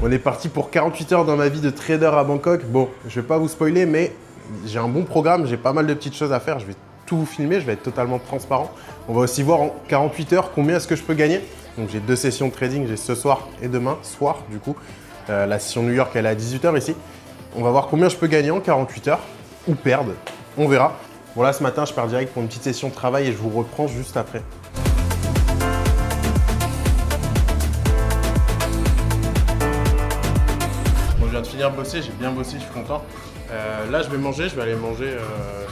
On est parti pour 48 heures dans ma vie de trader à Bangkok. Bon, je vais pas vous spoiler, mais j'ai un bon programme, j'ai pas mal de petites choses à faire. Je vais tout vous filmer, je vais être totalement transparent. On va aussi voir en 48 heures combien est-ce que je peux gagner. Donc j'ai 2 sessions de trading, j'ai ce soir et demain soir du coup. La session New York, elle est à 18 h ici. On va voir combien je peux gagner en 48 heures ou perdre, on verra. Bon là, ce matin, je pars direct pour une petite session de travail et je vous reprends juste après. Je viens de finir de bosser, j'ai bien bossé, je suis content. Là, je vais manger, je vais aller manger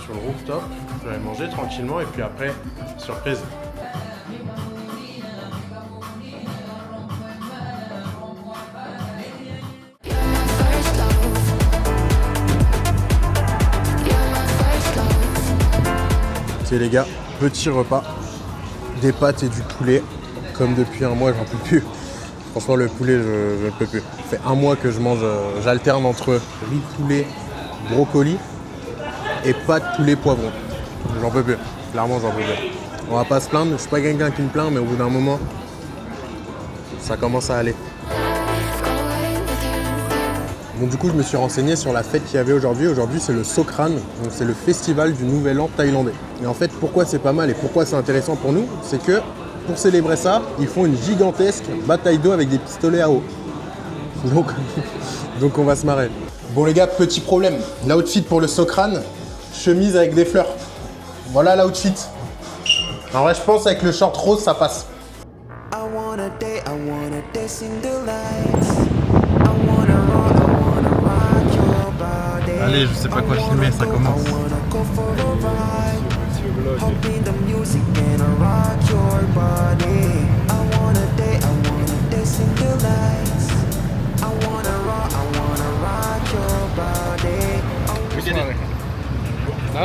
sur le rooftop. Je vais aller manger tranquillement et puis après, surprise. Ok les gars, petit repas, des pâtes et du poulet. Comme depuis un mois, j'en peux plus. Franchement, le poulet, je ne peux plus. Ça fait un mois que je mange, j'alterne entre riz poulet, brocoli et pâtes poulet poivron. J'en peux plus. Clairement, j'en peux plus. On va pas se plaindre. Je suis pas quelqu'un qui me plaint, mais au bout d'un moment, ça commence à aller. Donc du coup, je me suis renseigné sur la fête qu'il y avait aujourd'hui. Aujourd'hui, c'est le Songkran, donc c'est le festival du Nouvel An thaïlandais. Et en fait, pourquoi c'est pas mal et pourquoi c'est intéressant pour nous, c'est que pour célébrer ça, ils font une gigantesque bataille d'eau avec des pistolets à eau. Donc on va se marrer. Bon les gars, petit problème. L'outfit pour le Songkran, chemise avec des fleurs. Voilà l'outfit. En vrai, je pense avec le short rose, ça passe. Allez, je sais pas quoi filmer, ça commence.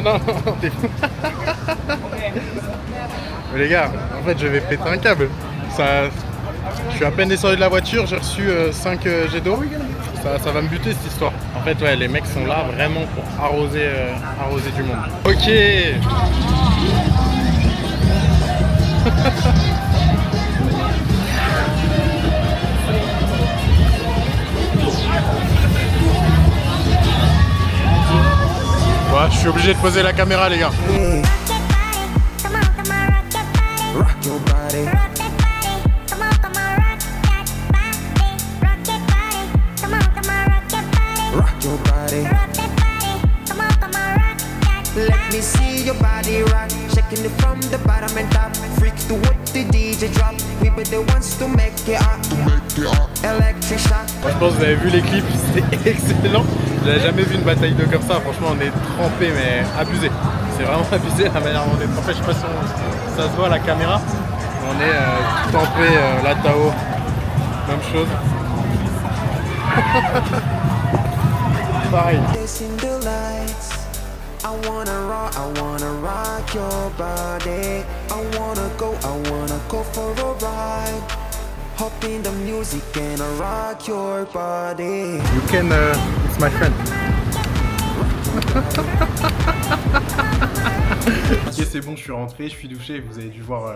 Non, t'es fou. Mais les gars, en fait, je vais péter un câble. Je suis à peine descendu de la voiture, j'ai reçu 5 jets d'eau. Ça va me buter cette histoire. En fait, ouais, les mecs sont là vraiment pour arroser du monde. Ok. Ouais, je suis obligé de poser la caméra, les gars. Let me see your body rock, shaking it from the bottom and top. Freak to what the DJ drop. We be the ones to make it up, electric shock. Moi, je pense que vous avez vu les clips, c'était excellent. J'avais jamais vu une bataille d'eau comme ça. Franchement, on est trempé, mais abusé. C'est vraiment abusé la manière dont on est trempé. Je sais pas si ça se voit à la caméra. On est tout trempé, la Tao, même chose. Pareil. I wanna rock your body. I wanna go for a ride. Hop in the music and I rock your body. You can, it's my friend. Ok, c'est bon, je suis rentré, je suis douché. Vous avez dû voir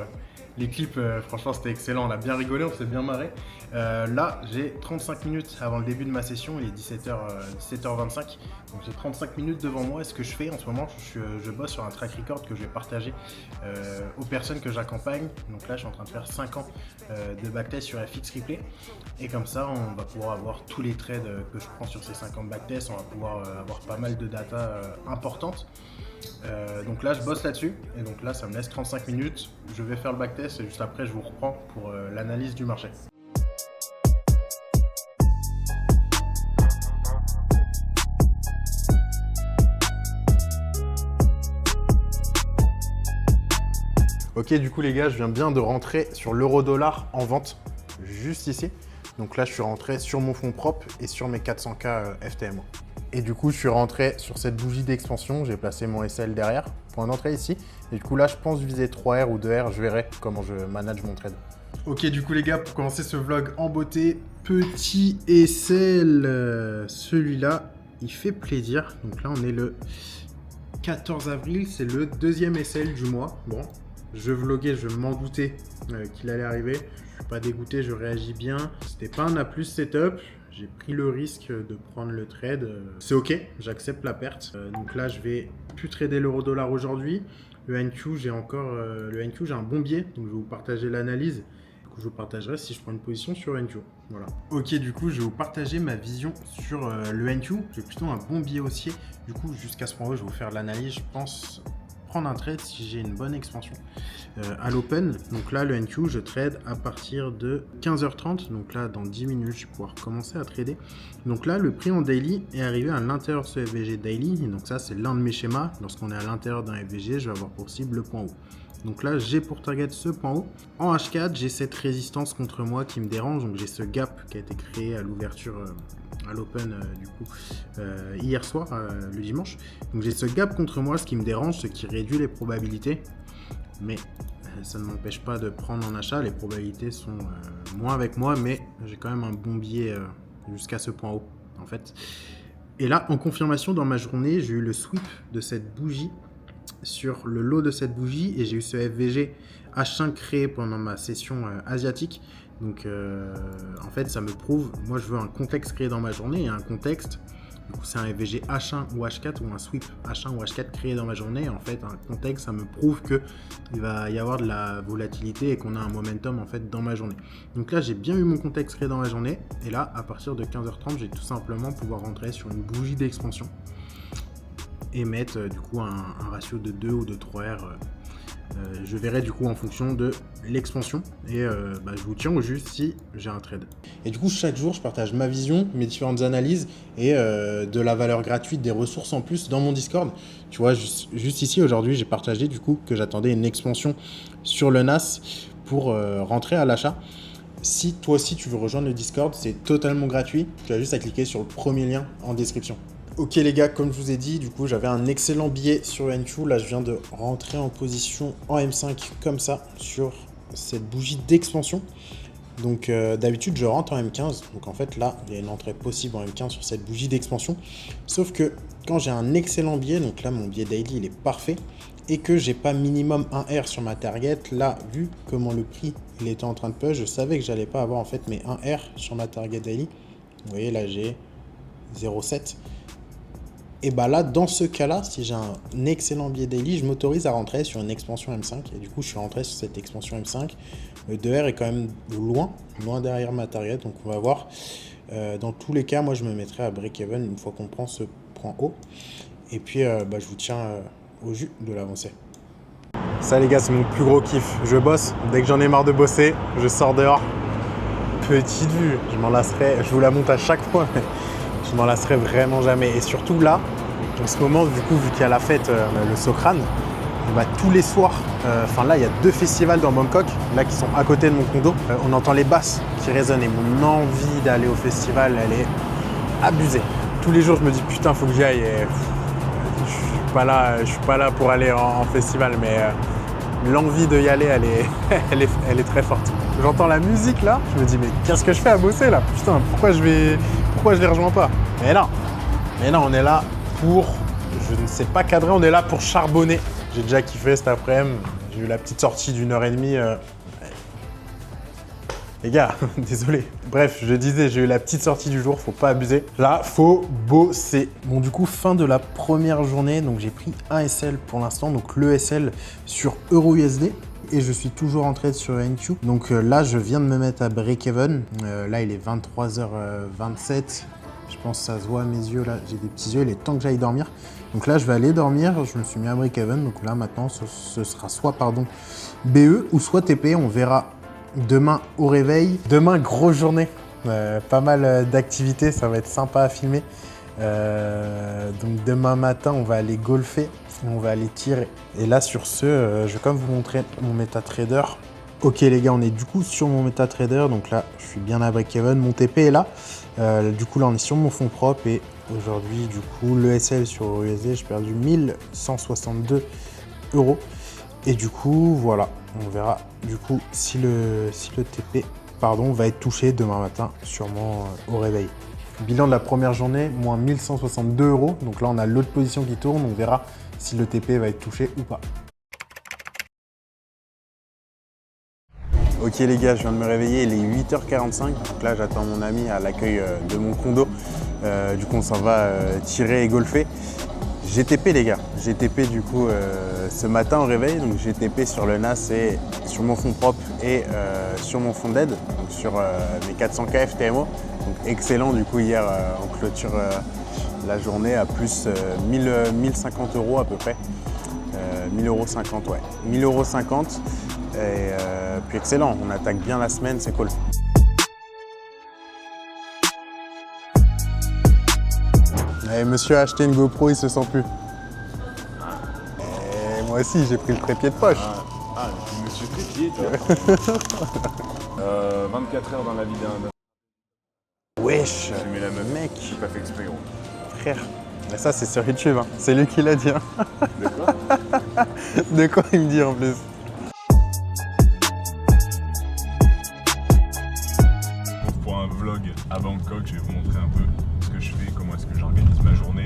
les clips, franchement c'était excellent, on a bien rigolé, on s'est bien marré. Là, j'ai 35 minutes avant le début de ma session, il est 17h25, donc j'ai 35 minutes devant moi. Et ce que je fais en ce moment, je bosse sur un track record que je vais partager aux personnes que j'accompagne. Donc là, je suis en train de faire 5 ans de backtest sur FX Replay. Et comme ça, on va pouvoir avoir tous les trades que je prends sur ces 5 ans de backtest, on va pouvoir avoir pas mal de data importantes. Donc là je bosse là-dessus et donc là ça me laisse 35 minutes, je vais faire le backtest et juste après je vous reprends pour l'analyse du marché. Ok, du coup les gars, je viens bien de rentrer sur l'euro-dollar en vente, juste ici. Donc là je suis rentré sur mon fonds propre et sur mes 400K FTMO. Et du coup, je suis rentré sur cette bougie d'expansion. J'ai placé mon SL derrière, point d'entrée ici. Et du coup, là, je pense viser 3R ou 2R. Je verrai comment je manage mon trade. Ok, du coup, les gars, pour commencer ce vlog en beauté, petit SL. Celui-là, il fait plaisir. Donc là, on est le 14 avril. C'est le deuxième SL du mois. Bon, je vloguais, je m'en doutais qu'il allait arriver. Je suis pas dégoûté, je réagis bien. C'était pas un A+ setup. j'ai pris le risque de prendre le trade. C'est ok, j'accepte la perte. Donc là, je vais plus trader l'euro-dollar aujourd'hui. Le NQ, j'ai un bon biais, donc je vais vous partager l'analyse. Je vous partagerai si je prends une position sur le NQ. Voilà. Ok, du coup, je vais vous partager ma vision sur le NQ. J'ai plutôt un bon biais haussier. Du coup, jusqu'à ce point-là, je vais vous faire l'analyse. Je pense prendre un trade si j'ai une bonne expansion à l'open. Donc là, le NQ, je trade à partir de 15h30. Donc là, dans 10 minutes, je vais pouvoir commencer à trader. Donc là, le prix en daily est arrivé à l'intérieur de ce FVG daily. Et donc ça, c'est l'un de mes schémas. Lorsqu'on est à l'intérieur d'un FVG, je vais avoir pour cible le point haut. Donc là, j'ai pour target ce point haut. En H4, j'ai cette résistance contre moi qui me dérange. Donc j'ai ce gap qui a été créé à l'ouverture à l'open hier soir, le dimanche. Donc j'ai ce gap contre moi, ce qui me dérange, ce qui réduit les probabilités. Mais ça ne m'empêche pas de prendre en achat. Les probabilités sont moins avec moi, mais j'ai quand même un bon biais jusqu'à ce point haut, en fait. Et là, en confirmation dans ma journée, j'ai eu le sweep de cette bougie sur le lot de cette bougie et j'ai eu ce FVG H5 créé pendant ma session asiatique. Donc en fait ça me prouve, moi je veux un contexte créé dans ma journée et un contexte, du coup c'est un FVG H1 ou H4 ou un sweep H1 ou H4 créé dans ma journée. Et en fait un contexte ça me prouve que il va y avoir de la volatilité et qu'on a un momentum en fait dans ma journée. Donc là j'ai bien eu mon contexte créé dans ma journée et là à partir de 15h30 je vais tout simplement pouvoir rentrer sur une bougie d'expansion et mettre du coup un ratio de 2 ou de 3R. Je verrai du coup en fonction de l'expansion et je vous tiens au juste si j'ai un trade. Et du coup chaque jour je partage ma vision, mes différentes analyses et de la valeur gratuite, des ressources en plus dans mon Discord. Tu vois juste ici aujourd'hui j'ai partagé du coup que j'attendais une expansion sur le NAS pour rentrer à l'achat. Si toi aussi tu veux rejoindre le Discord, c'est totalement gratuit. Tu as juste à cliquer sur le premier lien en description. Ok les gars, comme je vous ai dit, du coup j'avais un excellent billet sur le NQ. Là je viens de rentrer en position en M5 comme ça sur cette bougie d'expansion. Donc d'habitude je rentre en M15. Donc en fait là il y a une entrée possible en M15 sur cette bougie d'expansion. Sauf que quand j'ai un excellent billet, donc là mon billet daily il est parfait, et que j'ai pas minimum 1 R sur ma target, là vu comment le prix il était en train de push, je savais que j'allais pas avoir en fait mes 1 R sur ma target daily. Vous voyez là j'ai 0,7. Et bah là, dans ce cas-là, si j'ai un excellent billet daily, je m'autorise à rentrer sur une expansion M5. Et du coup, je suis rentré sur cette expansion M5. Le 2R est quand même loin derrière ma target. Donc, on va voir. Dans tous les cas, moi, je me mettrai à break-even une fois qu'on prend ce point haut. Et puis, je vous tiens au jus de l'avancée. Ça, les gars, c'est mon plus gros kiff. Je bosse. Dès que j'en ai marre de bosser, je sors dehors. Petite vue. Je m'en lasserai. Je vous la monte à chaque fois. Je m'en lasserai vraiment jamais. Et surtout là, en ce moment, du coup, vu qu'il y a la fête, le Socrane, tous les soirs, là, il y a 2 festivals dans Bangkok, là, qui sont à côté de mon condo. On entend les basses qui résonnent et mon envie d'aller au festival, elle est abusée. Tous les jours, je me dis, putain, faut que j'y aille. Et, je suis pas là pour aller en festival, mais l'envie de y aller, elle est très forte. J'entends la musique là, je me dis, mais qu'est-ce que je fais à bosser là? Putain, pourquoi je les rejoins pas? Mais non, on est là pour, je ne sais pas cadrer, on est là pour charbonner. J'ai déjà kiffé cet après-midi, j'ai eu la petite sortie d'1h30. Les gars, désolé. Bref, je disais, j'ai eu la petite sortie du jour, faut pas abuser. Là, faut bosser. Bon, du coup, fin de la première journée, donc j'ai pris un SL pour l'instant, donc le SL sur EURUSD. Et je suis toujours en trade sur NQ. Donc là, je viens de me mettre à break-even. Là, il est 23h27. Je pense que ça se voit à mes yeux. Là, j'ai des petits yeux. Il est temps que j'aille dormir. Donc là, je vais aller dormir. Je me suis mis à break-even. Donc là, maintenant, ce sera soit BE ou soit TP. On verra demain au réveil. Demain, grosse journée. Pas mal d'activités. Ça va être sympa à filmer. Donc demain matin, on va aller golfer. On va aller tirer. Et là, sur ce, je vais quand même vous montrer mon MetaTrader. Ok les gars, on est du coup sur mon MetaTrader. Donc là, je suis bien à break-even. Mon TP est là. Du coup, là, on est sur mon fonds propre. Et aujourd'hui, du coup, le SL sur EURUSD, j'ai perdu 1162 €. Et du coup, voilà. On verra du coup si le TP va être touché demain matin, sûrement au réveil. Bilan de la première journée, moins 1162 €. Donc là, on a l'autre position qui tourne. On verra si le TP va être touché ou pas. Ok les gars, je viens de me réveiller, il est 8h45. Donc là j'attends mon ami à l'accueil de mon condo. Du coup on s'en va tirer et golfer. GTP les gars, GTP du coup ce matin au réveil. Donc GTP sur le NAS et sur mon fond propre et sur mon fond d'aide. Donc sur mes 400 kf TMO. Donc excellent du coup hier on clôture la journée à plus 1050 € à peu près. 1050 €, ouais. 1050 €. Et puis excellent, on attaque bien la semaine, c'est cool. Et monsieur a acheté une GoPro, il se sent plus. Et moi aussi, j'ai pris le trépied de poche. Ah, monsieur trépied, toi. 24 heures dans la vie d'un... Wesh, J'ai mis la meuf. mec, J'ai pas fait exprès, gros. frère. Mais ça, c'est sur YouTube, hein. C'est lui qui l'a dit. Hein. De quoi? De quoi il me dit en plus? Pour un vlog à Bangkok, je vais vous montrer un peu ce que je fais, comment est-ce que j'organise ma journée.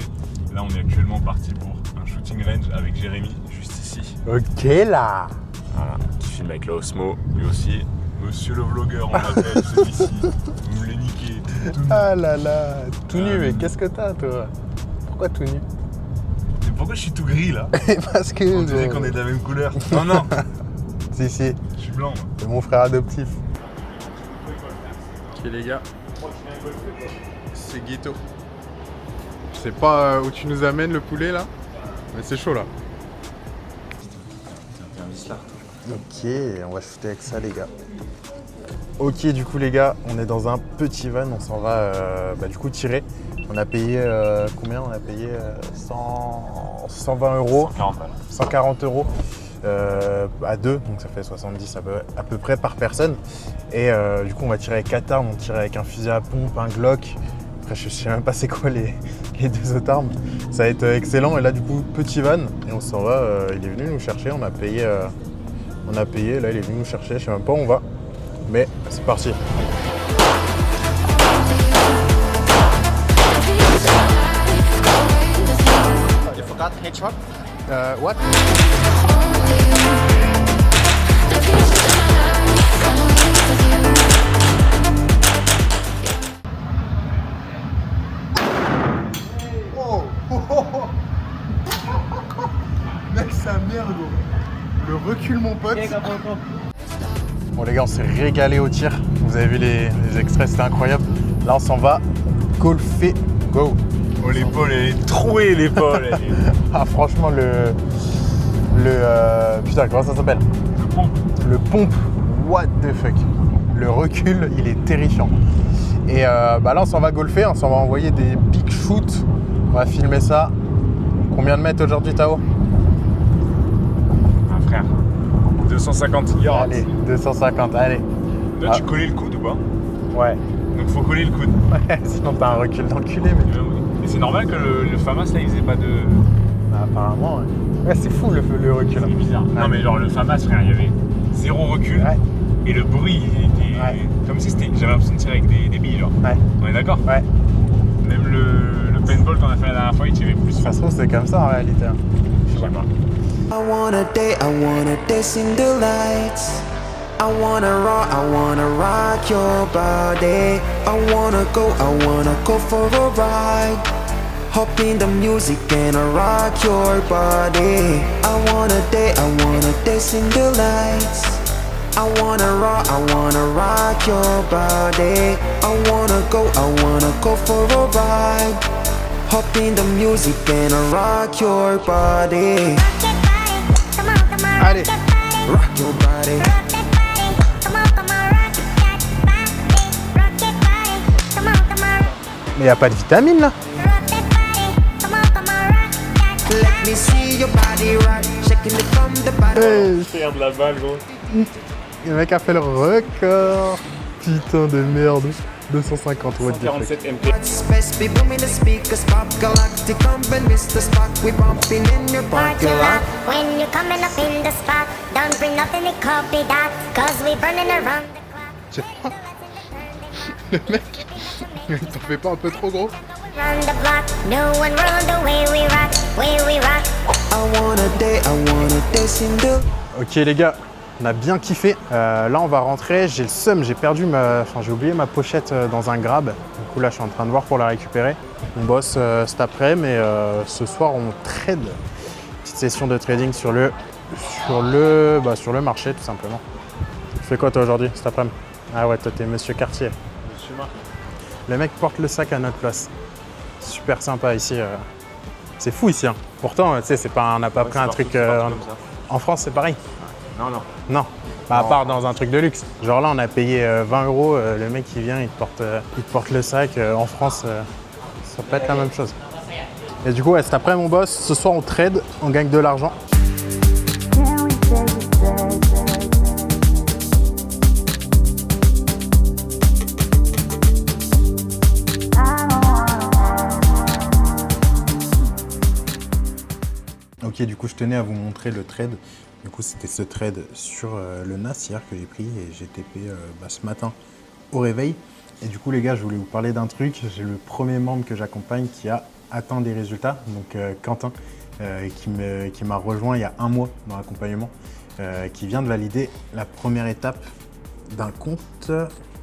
Là, on est actuellement parti pour un shooting range avec Jérémy, juste ici. Ok là. Voilà, qui filme avec la Osmo, lui aussi. Monsieur le vlogueur, on l'appelle celui-ci. Vous me l'avez niqué. Ah là là, tout nu, mais qu'est-ce que t'as toi? Pourquoi tout nu? Mais pourquoi je suis tout gris là? Parce que... On dirait qu'on est de la même couleur. Non, non, Si, si, je suis blanc. Moi. c'est mon frère adoptif. Ok les gars, c'est Guito. Je sais pas où tu nous amènes le poulet là, mais c'est chaud là. Ok, on va shooter avec ça les gars. Ok, du coup les gars, on est dans un petit van, on s'en va du coup tirer. On a payé combien? On a payé 120 €, 140 € à deux, donc ça fait 70 à peu près par personne. Et du coup on va tirer avec 4 armes, on tire avec un fusil à pompe, un Glock. Après je sais même pas c'est quoi les deux autres armes. Ça va être excellent. Et là du coup petit van et on s'en va. Il est venu nous chercher, on a payé, là il est venu nous chercher, je sais même pas où on va. Mais c'est parti. You forgot headshot? What? Mec, sa merde, gros. Le recul, mon pote. Bon les gars, on s'est régalé au tir. Vous avez vu les extraits, c'était incroyable. Là on s'en va golfer. Go. Oh l'épaule, elle est trouée l'épaule. Ah franchement putain, comment ça s'appelle? Le pompe. Le pompe. What the fuck. Le recul, il est terrifiant. Et là on s'en va golfer, on s'en va envoyer des big shoots. On va filmer ça. Combien de mètres aujourd'hui Tao? Ah frère. 250 yards. Allez, 250, allez. Là tu collais le coude ou pas? Ouais. Donc faut coller le coude. Ouais, sinon t'as un recul d'enculé mais... Et c'est normal que le FAMAS là il faisait pas de... Bah, apparemment, ouais. Ouais, c'est fou le recul. C'est bizarre. Non mais genre le FAMAS frère, il y avait zéro recul. Ouais. Et le bruit il était comme si j'avais l'impression de tirer avec des billes genre. Ouais. On est d'accord? Ouais. Même le paintball qu'on a fait la dernière fois il tirait plus Ça fort. se trouve c'est comme ça en réalité. Hein. Je sais pas. I wanna dance in the lights. I wanna rock your body. I wanna go for a ride. Hop in the music and I rock your body. I wanna dance in the lights. I wanna rock your body. I wanna go for a ride. Hop in the music and I rock your body. Allez. Rock your body. Mais y a pas de vitamine là. Let me see your body rock, shaking it from the bottom. Hey, Faire de la balle gros. le mec a fait le record. Putain de merde. 250 watts. 147 MP. Watch space, be booming the speakers, pop galactic, come and miss the spot. We bumping in your parking lot. When you're coming up in the spot, don't bring nothing to copy that, cause we burning around the clock. Le mec, il t'en fait pas un peu trop gros? Round the block, no one round the way we rock, way we rock. I wanna dance in the. Ok les gars, On a bien kiffé. Là, on va rentrer. J'ai le seum, j'ai oublié ma pochette dans un grab. Du coup, là, je suis en train de voir pour la récupérer. On bosse cet après, mais ce soir, on trade. Petite session de trading sur le marché, tout simplement. Tu fais quoi, toi, aujourd'hui, cet après-midi? Ah ouais, toi, t'es Monsieur Cartier. Monsieur Marc. Le mec porte le sac à notre place. Super sympa ici. C'est fou ici. Hein. Pourtant, tu sais, c'est pas, on n'a pas pris un truc. En France, c'est pareil. Non, non. Non. Bah, à part dans un truc de luxe. Genre là, on a payé 20 €. Le mec qui vient, il te porte le sac. En France, ça peut être la même chose. Et du coup, ouais, c'est après mon boss. Ce soir, on trade, on gagne de l'argent. Ok, du coup, je tenais à vous montrer le trade. Du coup, c'était ce trade sur le NAS hier que j'ai pris et j'ai TP ce matin au réveil. Et du coup, les gars, je voulais vous parler d'un truc. J'ai le premier membre que j'accompagne qui a atteint des résultats, donc Quentin, qui m'a rejoint il y a 1 mois dans l'accompagnement, qui vient de valider la première étape d'un compte.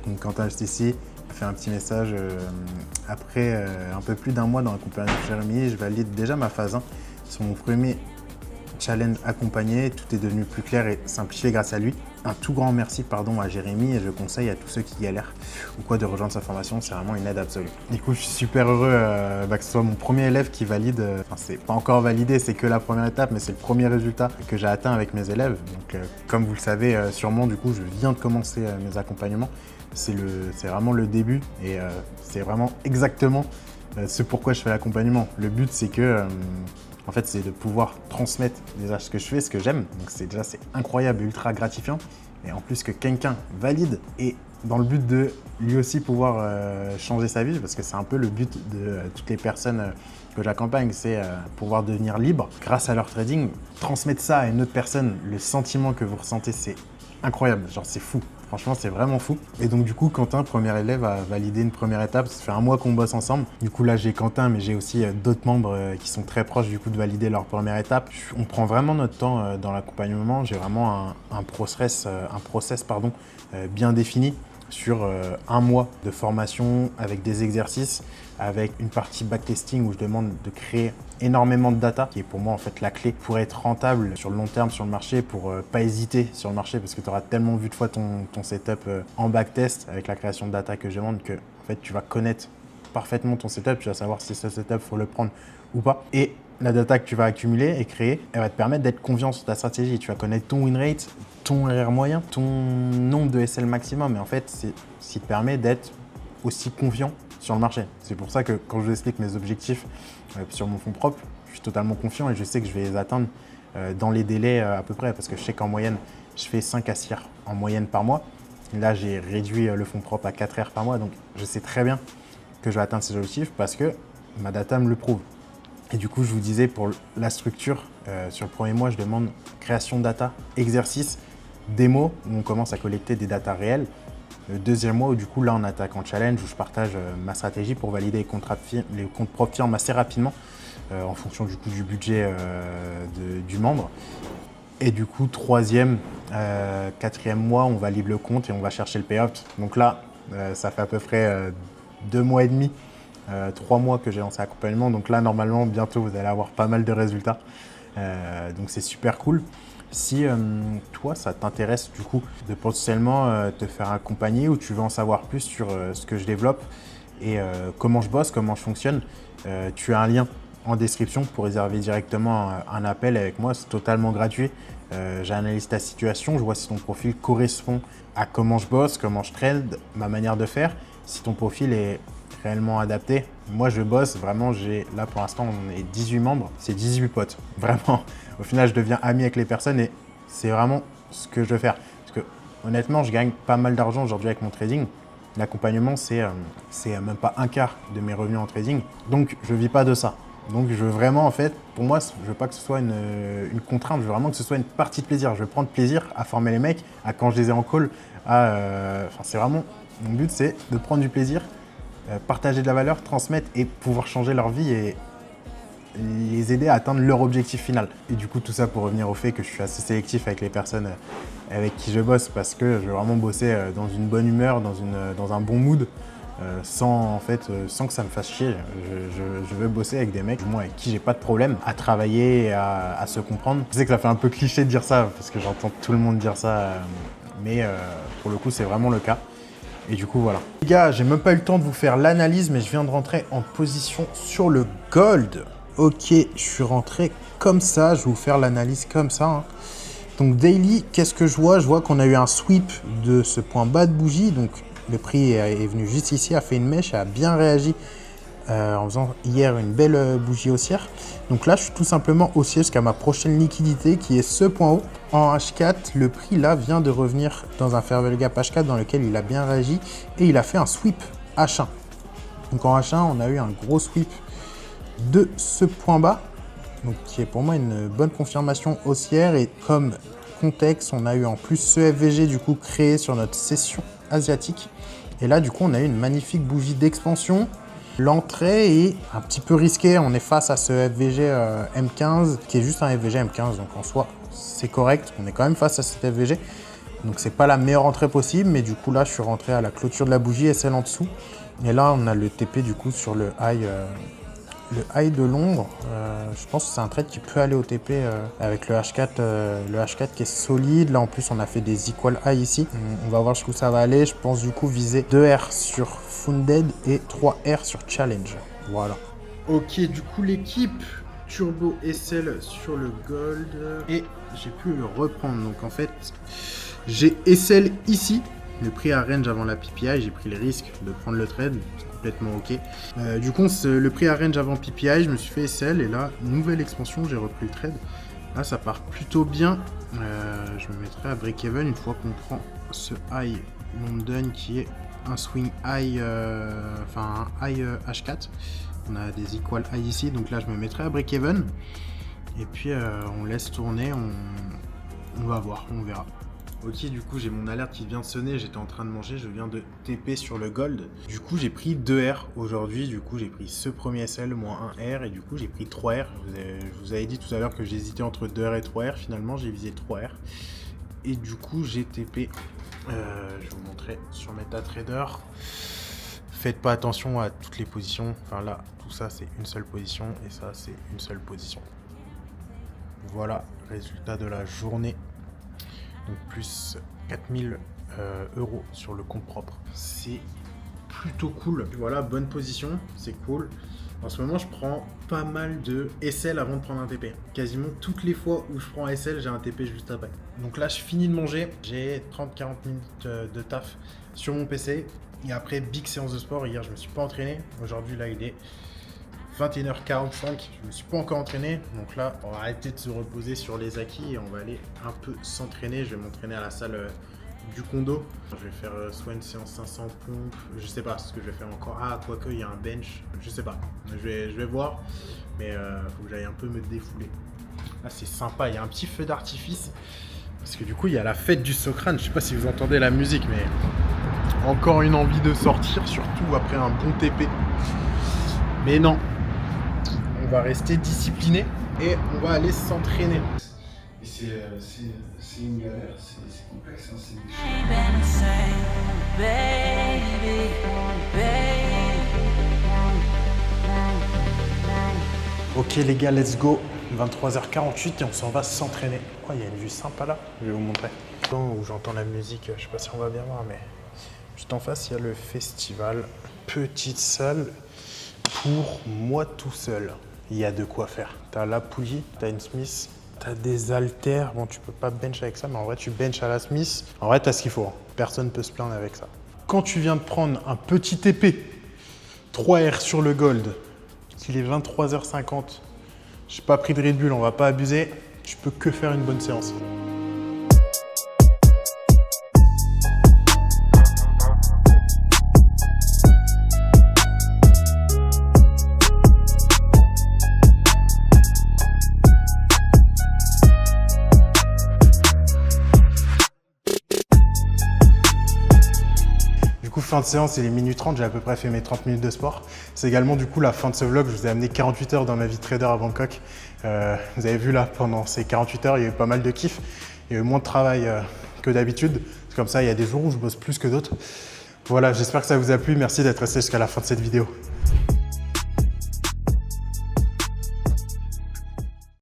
Donc, Quentin HTC a fait un petit message après un peu plus d'1 mois dans l'accompagnement de Jérémy. Je valide déjà ma phase 1. C'est mon premier challenge accompagné, tout est devenu plus clair et simplifié grâce à lui. Un tout grand merci à Jérémy et je conseille à tous ceux qui galèrent ou quoi de rejoindre sa formation, c'est vraiment une aide absolue. Du coup, je suis super heureux que ce soit mon premier élève qui valide. Enfin, c'est pas encore validé, c'est que la première étape, mais c'est le premier résultat que j'ai atteint avec mes élèves. Donc, comme vous le savez sûrement, du coup, je viens de commencer mes accompagnements. C'est vraiment le début et c'est vraiment exactement ce pourquoi je fais l'accompagnement. Le but, c'est que en fait, c'est de pouvoir transmettre déjà ce que je fais, ce que j'aime. Donc c'est incroyable, ultra gratifiant. Et en plus que quelqu'un valide et dans le but de lui aussi pouvoir changer sa vie, parce que c'est un peu le but de toutes les personnes que j'accompagne, c'est pouvoir devenir libre grâce à leur trading. Transmettre ça à une autre personne, le sentiment que vous ressentez, c'est incroyable. Genre, c'est fou. Franchement, c'est vraiment fou. Et donc, du coup, Quentin, premier élève, a validé une première étape. Ça fait 1 mois qu'on bosse ensemble. Du coup, là, j'ai Quentin, mais j'ai aussi d'autres membres qui sont très proches du coup de valider leur première étape. On prend vraiment notre temps dans l'accompagnement. J'ai vraiment un process bien défini sur 1 mois de formation avec des exercices, avec une partie backtesting où je demande de créer énormément de data, qui est pour moi en fait la clé pour être rentable sur le long terme sur le marché, pour pas hésiter sur le marché parce que tu auras tellement vu de fois ton setup en backtest avec la création de data que je demande que en fait tu vas connaître parfaitement ton setup, tu vas savoir si ce setup faut le prendre ou pas. Et la data que tu vas accumuler et créer, elle va te permettre d'être confiant sur ta stratégie. Tu vas connaître ton win rate, ton RR moyen, ton nombre de SL maximum. Et en fait, c'est ce qui te permet d'être aussi confiant sur le marché. C'est pour ça que quand je vous explique mes objectifs sur mon fonds propre, je suis totalement confiant et je sais que je vais les atteindre dans les délais à peu près. Parce que je sais qu'en moyenne, je fais 5 à 6 heures en moyenne par mois. Là, j'ai réduit le fonds propre à 4 heures par mois. Donc, je sais très bien que je vais atteindre ces objectifs parce que ma data me le prouve. Et du coup, je vous disais, pour la structure, sur le premier mois, je demande création de data, exercice, démo, où on commence à collecter des datas réelles. Le deuxième mois, où du coup, là, on attaque en challenge, où je partage ma stratégie pour valider les comptes propres firmes assez rapidement, en fonction du coup du budget du membre. Et du coup, troisième, quatrième mois, on valide le compte et on va chercher le payout. Donc là, ça fait à peu près 2 mois et demi. 3 mois que j'ai lancé l'accompagnement, donc là normalement bientôt vous allez avoir pas mal de résultats, donc c'est super cool. Si toi ça t'intéresse du coup de potentiellement te faire accompagner ou tu veux en savoir plus sur ce que je développe et comment je bosse, comment je fonctionne, tu as un lien en description pour réserver directement un appel avec moi, c'est totalement gratuit. J'analyse ta situation, je vois si ton profil correspond à comment je bosse, comment je trade, ma manière de faire, si ton profil est réellement adapté. Moi, je bosse vraiment, là pour l'instant, on est 18 membres, c'est 18 potes. Vraiment, au final, je deviens ami avec les personnes et c'est vraiment ce que je veux faire. Parce que honnêtement, je gagne pas mal d'argent aujourd'hui avec mon trading. L'accompagnement, c'est même pas 1/4 de mes revenus en trading. Donc, je vis pas de ça. Donc, je veux vraiment, en fait, pour moi, je veux pas que ce soit une contrainte, je veux vraiment que ce soit une partie de plaisir. Je veux prendre plaisir à former les mecs, à quand je les ai en call, c'est vraiment, mon but, c'est de prendre du plaisir, partager de la valeur, transmettre et pouvoir changer leur vie. Et les aider à atteindre leur objectif final. Et du coup, tout ça pour revenir au fait que je suis assez sélectif avec les personnes avec qui je bosse parce que je veux vraiment bosser dans une bonne humeur, dans un bon mood, sans que ça me fasse chier. Je veux bosser avec des mecs, moi, avec qui j'ai pas de problème à travailler et à se comprendre. Je sais que ça fait un peu cliché de dire ça parce que j'entends tout le monde dire ça, mais pour le coup, c'est vraiment le cas. Et du coup, voilà. Les gars, j'ai même pas eu le temps de vous faire l'analyse, mais je viens de rentrer en position sur le gold. Ok, je suis rentré comme ça. Je vais vous faire l'analyse comme ça. Hein. Donc, daily, qu'est-ce que je vois? Je vois qu'on a eu un sweep de ce point bas de bougie. Donc, le prix est venu juste ici, a fait une mèche, a bien réagi en faisant hier une belle bougie haussière. Donc là, je suis tout simplement haussier jusqu'à ma prochaine liquidité qui est ce point haut. En H4, le prix là vient de revenir dans un fair value gap H4 dans lequel il a bien réagi et il a fait un sweep H1. Donc en H1, on a eu un gros sweep de ce point bas, donc qui est pour moi une bonne confirmation haussière. Et comme contexte, on a eu en plus ce FVG du coup créé sur notre session asiatique. Et là, du coup, on a eu une magnifique bougie d'expansion. L'entrée est un petit peu risquée. On est face à ce FVG M15 qui est juste un FVG M15. Donc en soi, c'est correct. On est quand même face à cet FVG. Donc c'est pas la meilleure entrée possible. Mais du coup, là, je suis rentré à la clôture de la bougie et celle en dessous. Et là, on a le TP du coup sur le high de Londres. Je pense que c'est un trade qui peut aller au TP avec le H4 qui est solide. Là en plus on a fait des equal high ici. On va voir jusqu'où ça va aller. Je pense du coup viser 2R sur Funded et 3R sur Challenge. Voilà. Ok, du coup l'équipe Turbo SL sur le gold et j'ai pu le reprendre. Donc en fait j'ai SL ici. Le prix à range avant la PPI, j'ai pris le risque de prendre le trade, c'est complètement ok. Du coup, le prix à range avant PPI, je me suis fait SL et là, nouvelle expansion, j'ai repris le trade. Là, ça part plutôt bien. Je me mettrai à break-even une fois qu'on prend ce high London qui est un swing high, un high H4. On a des equal high ici, donc là, je me mettrai à break-even. Et puis, on laisse tourner, on va voir, on verra. Ok, du coup j'ai mon alerte qui vient de sonner, j'étais en train de manger, je viens de TP sur le gold. Du coup j'ai pris 2R aujourd'hui, du coup j'ai pris ce premier SL moins 1R et du coup j'ai pris 3R. Je vous avais dit tout à l'heure que j'hésitais entre 2R et 3R, finalement j'ai visé 3R. Et du coup j'ai TP, je vais vous montrer sur MetaTrader. Faites pas attention à toutes les positions, enfin là tout ça c'est une seule position et ça c'est une seule position. Voilà, résultat de la journée. Donc plus 4000 € sur le compte propre. C'est plutôt cool. Voilà, bonne position, c'est cool. En ce moment, je prends pas mal de SL avant de prendre un TP. Quasiment toutes les fois où je prends SL, j'ai un TP juste après. Donc là, je finis de manger. J'ai 30-40 minutes de taf sur mon PC. Et après, big séance de sport. Hier, je me suis pas entraîné. Aujourd'hui, là, il est 21h45, je me suis pas encore entraîné, donc là on va arrêter de se reposer sur les acquis et on va aller un peu s'entraîner. Je vais m'entraîner à la salle du condo. Je vais faire soit une séance 500 pompes, je sais pas ce que je vais faire encore. Ah, quoique il y a un bench, je sais pas. Je vais voir, mais faut que j'aille un peu me défouler. Là c'est sympa, il y a un petit feu d'artifice parce que du coup il y a la fête du Socrane. Je sais pas si vous entendez la musique, mais encore une envie de sortir, surtout après un bon TP. Mais non. On va rester discipliné et on va aller s'entraîner. C'est une galère, c'est complexe. Hein, Ok les gars, let's go. 23h48 et on s'en va s'entraîner. Oh, il y a une vue sympa là, je vais vous montrer. Où j'entends la musique, je sais pas si on va bien voir, mais juste en face, il y a le festival. Petite salle pour moi tout seul. Il y a de quoi faire. T'as la poulie, t'as une Smith, t'as des haltères. Bon, tu peux pas bench avec ça, mais en vrai, tu bench à la Smith. En vrai, t'as ce qu'il faut. Hein. Personne peut se plaindre avec ça. Quand tu viens de prendre un petit TP, 3R sur le gold, qu'il est 23h50, j'ai pas pris de Red Bull, on va pas abuser. Tu peux que faire une bonne séance. fin de séance, il est minuit 30, j'ai à peu près fait mes 30 minutes de sport. C'est également du coup la fin de ce vlog, je vous ai amené 48 heures dans ma vie de trader à Bangkok. Vous avez vu là, pendant ces 48 heures, il y a eu pas mal de kiff. Il y a eu moins de travail que d'habitude. C'est comme ça, il y a des jours où je bosse plus que d'autres. Voilà, j'espère que ça vous a plu. Merci d'être resté jusqu'à la fin de cette vidéo.